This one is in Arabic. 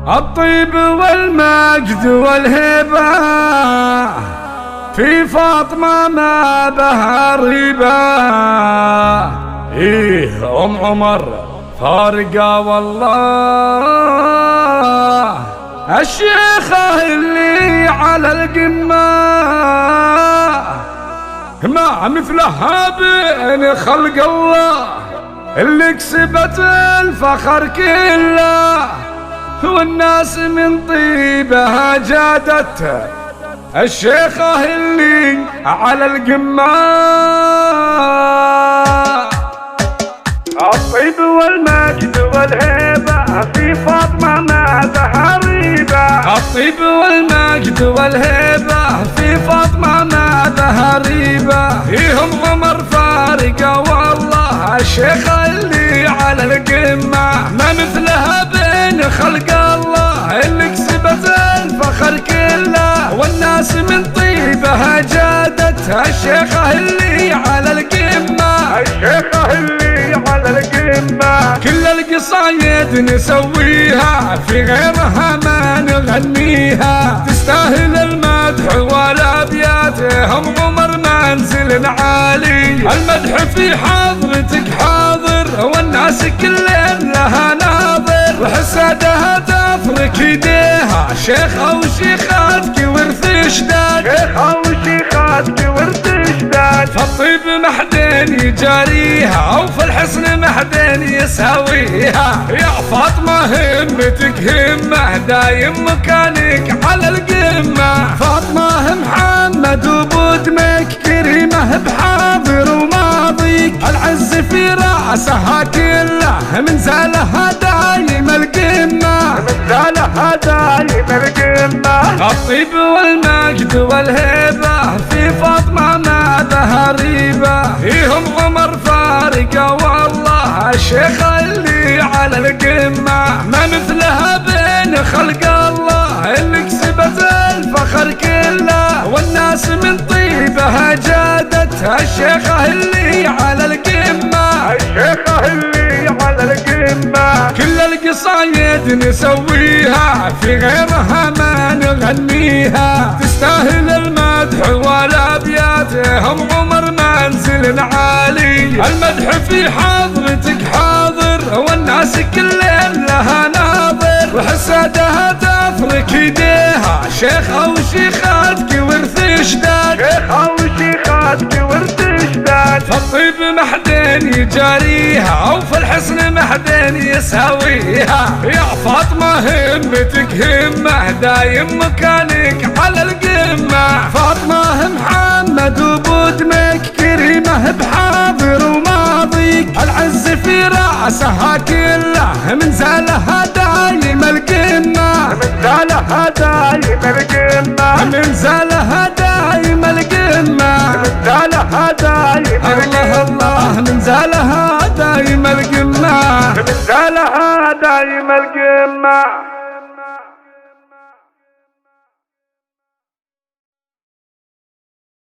الطيب والمجد والهبة في فاطمة ما بها ريبة. إيه أم عمر فارقة والله، الشيخة اللي على القمة ما مثلها بين خلق الله، اللي كسبت الفخر كله والناس من طيبها جادت، الشيخة اللي على القمة. الطيب والمجد والهيبة في فاطمة ما بها ريبة. الطيب والمجد والهيبة في فاطمة ما بها ريبة. فيهم عمر فارقة والله، الشيخة اللي على القمة ما مثلها بين خلق الله، اللي كسبت الفخر كله والناس من طيبها جادت، الشيخة اللي على القمة. الشيخة اللي على القمة كل القصايد نسويها، في غيرها ما نغنيها، تستاهل المدح والابيات. هم عمر منزل عالي، المدح في حضرتك حاضر، والناس كلهم لها ناظر، وحسادها تفرك يديها، شيخة وشيخاتك ورث اشداد. شيخة وشيخاتك ورث اشداد، فالطيب محدين يجاريها، وفي الحسن محدين يساويها. يا فاطمة همتك همة، دايم مكانك على القمة. فاطمة محمد وبدمك كريمة بحاضر وماضيك، العز في راسها كله من زالها دايم القمة. من زالها دايم القمة. الطيب والمجد والهيبة في فاطمة ما بها ريبة. فيهم عمر فارقة والله، الشيخة اللي على القمة ما مثلها بين خلق الله، اللي كسبت الفخر كله والناس من طيبها جادت، الشيخة اللي على القمة. الشيخة اللي على القمة كل القصايد نسويها، في غيرها ما نغنيها، تستاهل المدح والابيات. هم عمر منزل عالي، المدح في حضرتك حاضر، والناس كلهم لها ناظر، وحسادها تفرك يديها، شيخة وشيخاتك ورث اشداد. شيخة وشيخاتك ورث اشداد، فالطيب محدين يجاريها، وفي الحسن محدين يساويها. يا فاطمة همتك همة، دايم مكانك على القمة. فاطمة محمد وبدمك كريمة بحاضر وماضيك، العز في راسها كله من زالها دايم القمة. من زالها دايم القمة. من زالها دايم القمة. من زالها دايم القمة. الله من زالها دايم القمة. من زالها دايم القمة.